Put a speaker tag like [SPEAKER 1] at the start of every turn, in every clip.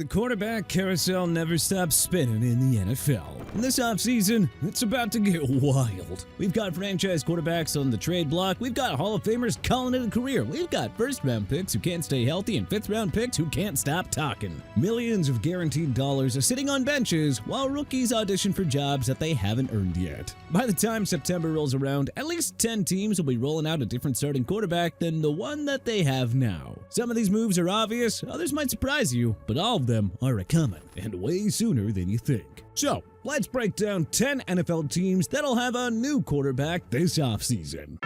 [SPEAKER 1] The quarterback carousel never stops spinning in the NFL. In this offseason, it's about to get wild. We've got franchise quarterbacks on the trade block, we've got Hall of Famers calling it a career, we've got first-round picks who can't stay healthy and fifth-round picks who can't stop talking. Millions of guaranteed dollars are sitting on benches while rookies audition for jobs that they haven't earned yet. By the time September rolls around, at least 10 teams will be rolling out a different starting quarterback than the one that they have now. Some of these moves are obvious, others might surprise you, but all of them are a-coming, and way sooner than you think. So, let's break down 10 NFL teams that'll have a new quarterback this offseason.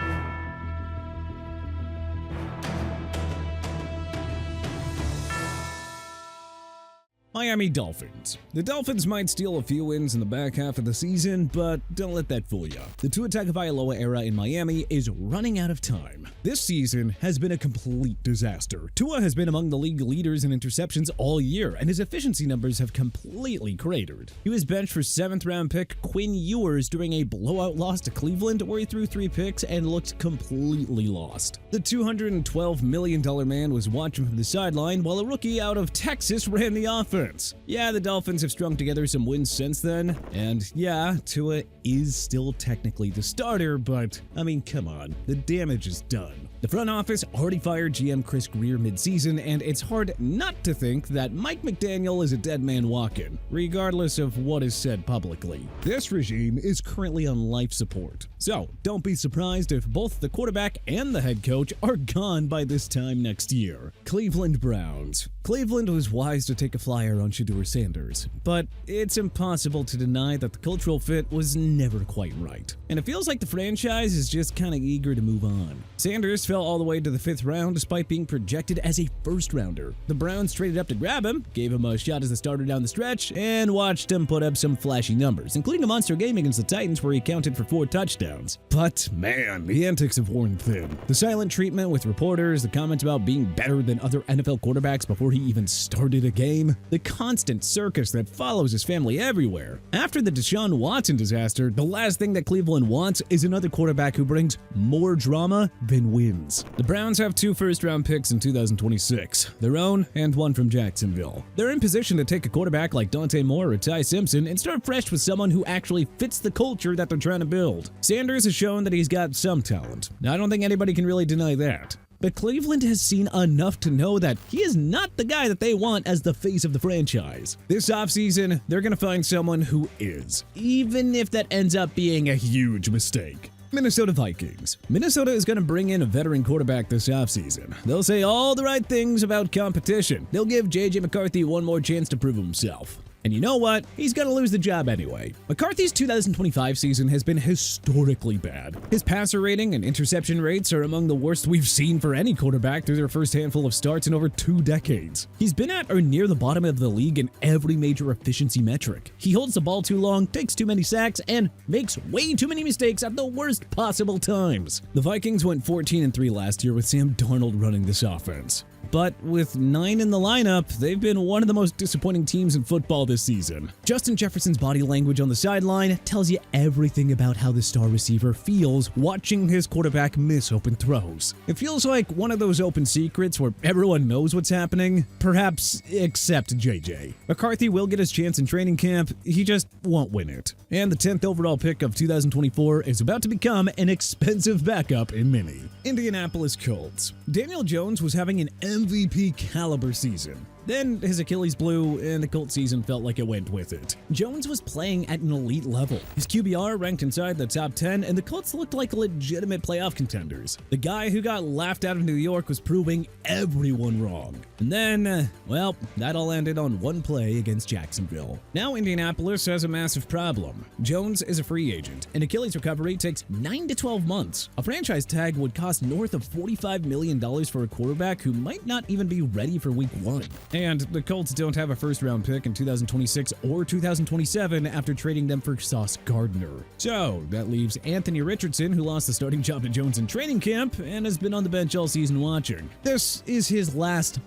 [SPEAKER 1] Miami Dolphins. The Dolphins might steal a few wins in the back half of the season, but don't let that fool you. The Tua Tagovailoa era in Miami is running out of time. This season has been a complete disaster. Tua has been among the league leaders in interceptions all year, and his efficiency numbers have completely cratered. He was benched for 7th-round pick Quinn Ewers during a blowout loss to Cleveland, where he threw 3 picks and looked completely lost. The $212 million man was watching from the sideline while a rookie out of Texas ran the offense. Yeah, the Dolphins have strung together some wins since then, and yeah, Tua is still technically the starter, but I mean, come on, the damage is done. The front office already fired GM Chris Greer mid-season, and it's hard not to think that Mike McDaniel is a dead man walking, regardless of what is said publicly. This regime is currently on life support, so don't be surprised if both the quarterback and the head coach are gone by this time next year. Cleveland Browns. Cleveland was wise to take a flyer on Shedeur Sanders, but it's impossible to deny that the cultural fit was never quite right. And it feels like the franchise is just kind of eager to move on. Sanders fell all the way to the 5th round despite being projected as a first-rounder. The Browns traded up to grab him, gave him a shot as a starter down the stretch, and watched him put up some flashy numbers, including a monster game against the Titans where he accounted for 4 touchdowns. But man, the antics have worn thin. The silent treatment with reporters, the comments about being better than other NFL quarterbacks before he even started a game, the constant circus that follows his family everywhere. After the Deshaun Watson disaster, the last thing that Cleveland wants is another quarterback who brings more drama than wins. The Browns have 2 first-round picks in 2026, their own and one from Jacksonville. They're in position to take a quarterback like Dante Moore or Ty Simpson and start fresh with someone who actually fits the culture that they're trying to build. Sanders has shown that he's got some talent. I don't think anybody can really deny that. But Cleveland has seen enough to know that he is not the guy that they want as the face of the franchise. This offseason, they're going to find someone who is, even if that ends up being a huge mistake. Minnesota Vikings. Minnesota is going to bring in a veteran quarterback this offseason. They'll say all the right things about competition. They'll give J.J. McCarthy one more chance to prove himself. And you know what? He's going to lose the job anyway. McCarthy's 2025 season has been historically bad. His passer rating and interception rates are among the worst we've seen for any quarterback through their first handful of starts in over 2 decades. He's been at or near the bottom of the league in every major efficiency metric. He holds the ball too long, takes too many sacks, and makes way too many mistakes at the worst possible times. The Vikings went 14-3 last year with Sam Darnold running this offense. But with 9 in the lineup, they've been one of the most disappointing teams in football this season. Justin Jefferson's body language on the sideline tells you everything about how the star receiver feels watching his quarterback miss open throws. It feels like one of those open secrets where everyone knows what's happening, perhaps except JJ. McCarthy will get his chance in training camp, he just won't win it. And the 10th overall pick of 2024 is about to become an expensive backup in many. Indianapolis Colts. Daniel Jones was having an MVP caliber season. Then his Achilles blew, and the Colts season felt like it went with it. Jones was playing at an elite level. His QBR ranked inside the top 10, and the Colts looked like legitimate playoff contenders. The guy who got laughed out of New York was proving everyone wrong. And then, well, that all ended on one play against Jacksonville. Now Indianapolis has a massive problem. Jones is a free agent, and Achilles recovery takes 9 to 12 months. A franchise tag would cost north of $45 million for a quarterback who might not even be ready for week 1. And the Colts don't have a first-round pick in 2026 or 2027 after trading them for Sauce Gardner. So that leaves Anthony Richardson, who lost the starting job to Jones in training camp and has been on the bench all season watching. This is his last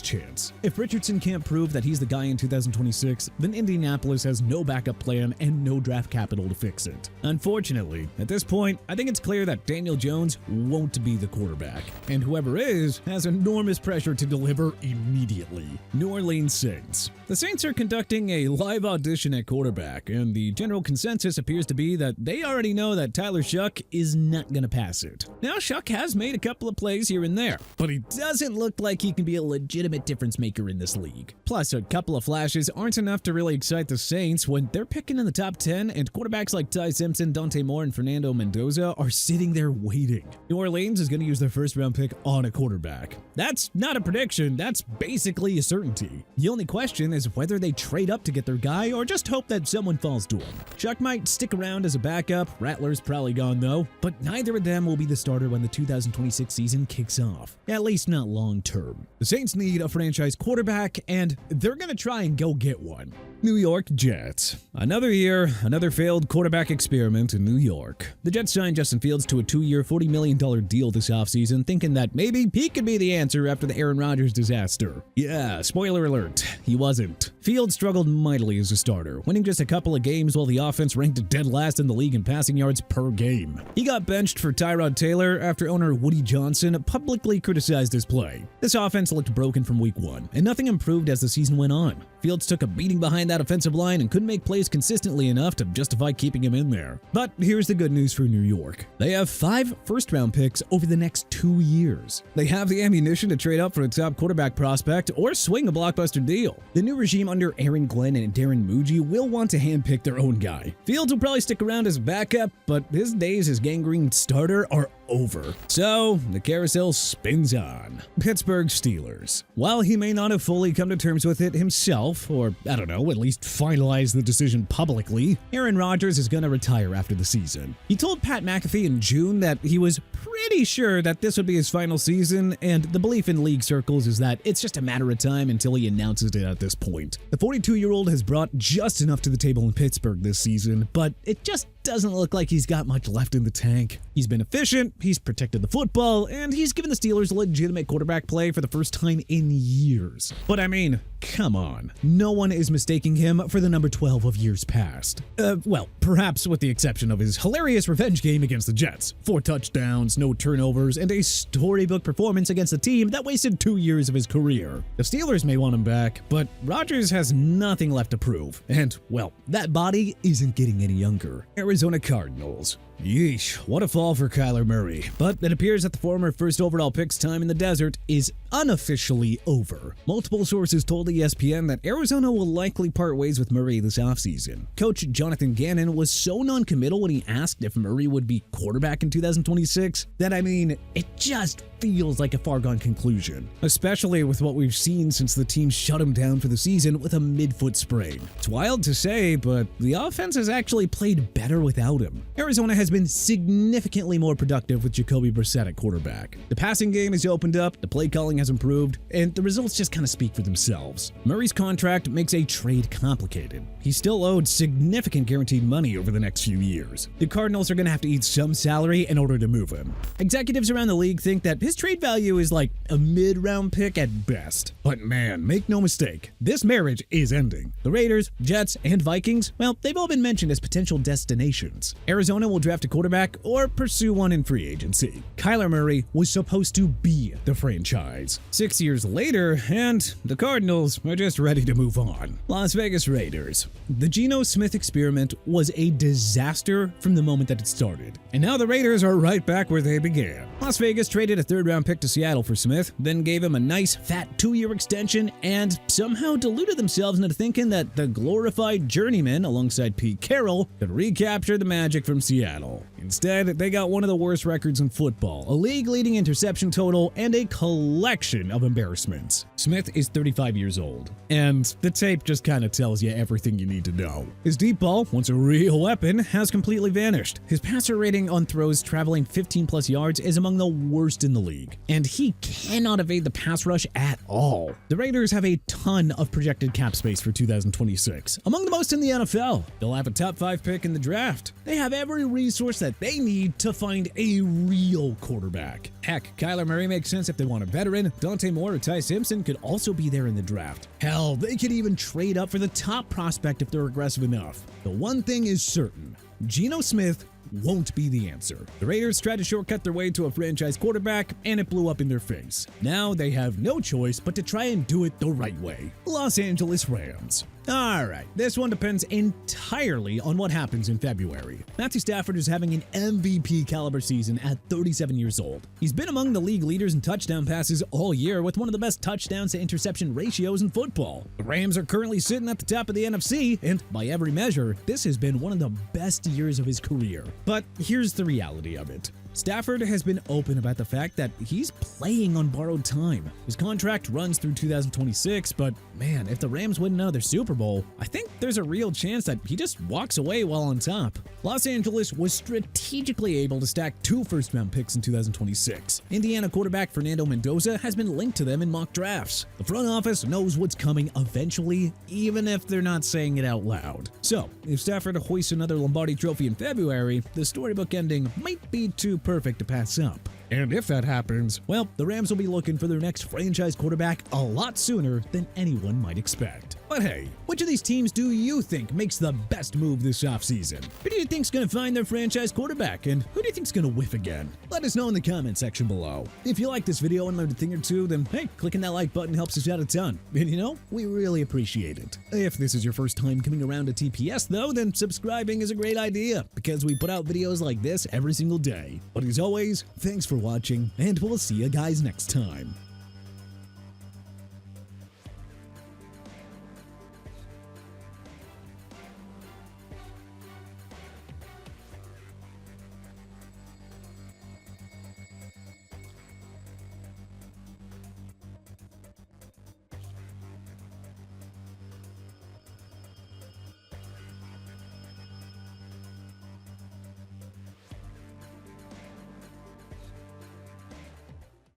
[SPEAKER 1] chance. If Richardson can't prove that he's the guy in 2026, then Indianapolis has no backup plan and no draft capital to fix it. Unfortunately, at this point, I think it's clear that Daniel Jones won't be the quarterback, and whoever is has enormous pressure to deliver immediately. immediately. New Orleans Saints. The Saints are conducting a live audition at quarterback, and the general consensus appears to be that they already know that Tyler Shuck is not going to pass it. Now, Shuck has made a couple of plays here and there, but he doesn't look like he can be a legitimate difference maker in this league. Plus, a couple of flashes aren't enough to really excite the Saints when they're picking in the top 10 and quarterbacks like Ty Simpson, Dante Moore, and Fernando Mendoza are sitting there waiting. New Orleans is going to use their first-round pick on a quarterback. That's not a prediction, that's basically a certainty. The only question is whether they trade up to get their guy or just hope that someone falls to him. Shuck might stick around as a backup, Rattler's probably gone though, but neither of them will be the starter when the 2026 season kicks off, at least not long term. The Saints need a franchise quarterback, and they're going to try and go get one. New York Jets. Another year, another failed quarterback experiment in New York. The Jets signed Justin Fields to a 2-year, $40 million deal this offseason, thinking that maybe he could be the answer after the Aaron Rodgers disaster. Yeah, spoiler alert, he wasn't. Fields struggled mightily as a starter, winning just a couple of games while the offense ranked dead last in the league in passing yards per game. He got benched for Tyrod Taylor after owner Woody Johnson publicly criticized his play. This offense looked broken from week 1, and nothing improved as the season went on. Fields took a beating behind that offensive line and couldn't make plays consistently enough to justify keeping him in there. But here's the good news for New York. They have 5 first-round picks over the next 2 years. They have the ammunition to trade up for a top quarterback prospect or swing a blockbuster deal. The new regime under Aaron Glenn and Darren Muji will want to handpick their own guy. Fields will probably stick around as backup, but his days as gangrene starter are over. So, the carousel spins on. Pittsburgh Steelers. While he may not have fully come to terms with it himself, or, I don't know, at least finalize the decision publicly, Aaron Rodgers is going to retire after the season. He told Pat McAfee in June that he was pretty sure that this would be his final season, and the belief in league circles is that it's just a matter of time until he announces it at this point. The 42-year-old has brought just enough to the table in Pittsburgh this season, but it just doesn't look like he's got much left in the tank. He's been efficient, he's protected the football, and he's given the Steelers legitimate quarterback play for the first time in years. But I mean, come on. No one is mistaking him for the number 12 of years past. Well, perhaps with the exception of his hilarious revenge game against the Jets. 4 touchdowns, no turnovers, and a storybook performance against a team that wasted 2 years of his career. The Steelers may want him back, but Rodgers has nothing left to prove. And, well, that body isn't getting any younger. Arizona Cardinals. Yeesh, what a fall for Kyler Murray. But it appears that the former first overall pick's time in the desert is unofficially over. Multiple sources told ESPN that Arizona will likely part ways with Murray this offseason. Coach Jonathan Gannon was so non-committal when he asked if Murray would be quarterback in 2026 that, I mean, it just feels like a far-gone conclusion, especially with what we've seen since the team shut him down for the season with a mid-foot sprain. It's wild to say, but the offense has actually played better without him. Arizona has been significantly more productive with Jacoby Brissett at quarterback. The passing game has opened up, the play calling has improved, and the results just kind of speak for themselves. Murray's contract makes a trade complicated. He's still owed significant guaranteed money over the next few years. The Cardinals are going to have to eat some salary in order to move him. Executives around the league think that his trade value is like a mid-round pick at best. But man, make no mistake, this marriage is ending. The Raiders, Jets, and Vikings, well, they've all been mentioned as potential destinations. Arizona will draft a quarterback or pursue one in free agency. Kyler Murray was supposed to be the franchise. 6 years later, and the Cardinals are just ready to move on. Las Vegas Raiders. The Geno Smith experiment was a disaster from the moment that it started, and now the Raiders are right back where they began. Las Vegas traded a third-round pick to Seattle for Smith, then gave him a nice, fat 2-year extension, and somehow deluded themselves into thinking that the glorified journeyman alongside Pete Carroll could recapture the magic from Seattle. Instead, they got one of the worst records in football, a league-leading interception total, and a collection of embarrassments. Smith is 35 years old, and the tape just kind of tells you everything you need to know. His deep ball, once a real weapon, has completely vanished. His passer rating on throws traveling 15-plus yards is among the worst in the league, and he cannot evade the pass rush at all. The Raiders have a ton of projected cap space for 2026, among the most in the NFL. They'll have a top 5 pick in the draft. They have every resource that they need to find a real quarterback. Heck, Kyler Murray makes sense if they want a veteran. Dante Moore or Ty Simpson could also be there in the draft. Hell, they could even trade up for the top prospect if they're aggressive enough. The one thing is certain, Geno Smith won't be the answer. The Raiders tried to shortcut their way to a franchise quarterback, and it blew up in their face. Now they have no choice but to try and do it the right way. Los Angeles Rams. Alright, this one depends entirely on what happens in February. Matthew Stafford is having an MVP caliber season at 37 years old. He's been among the league leaders in touchdown passes all year with one of the best touchdowns to interception ratios in football. The Rams are currently sitting at the top of the NFC, and by every measure, this has been one of the best years of his career. But here's the reality of it. Stafford has been open about the fact that he's playing on borrowed time. His contract runs through 2026, but man, if the Rams win another Super Bowl, I think there's a real chance that he just walks away while on top. Los Angeles was strategically able to stack 2 first-round picks in 2026. Indiana quarterback Fernando Mendoza has been linked to them in mock drafts. The front office knows what's coming eventually, even if they're not saying it out loud. So, if Stafford hoists another Lombardi trophy in February, the storybook ending might be too perfect to pass up. And if that happens, well, the Rams will be looking for their next franchise quarterback a lot sooner than anyone might expect. But hey, which of these teams do you think makes the best move this offseason? Who do you think's gonna find their franchise quarterback, and who do you think's gonna whiff again? Let us know in the comment section below. If you like this video and learned a thing or two, then hey, clicking that like button helps us out a ton. And you know, we really appreciate it. If this is your first time coming around to TPS though, then subscribing is a great idea, because we put out videos like this every single day. But as always, thanks for watching, and we'll see you guys next time.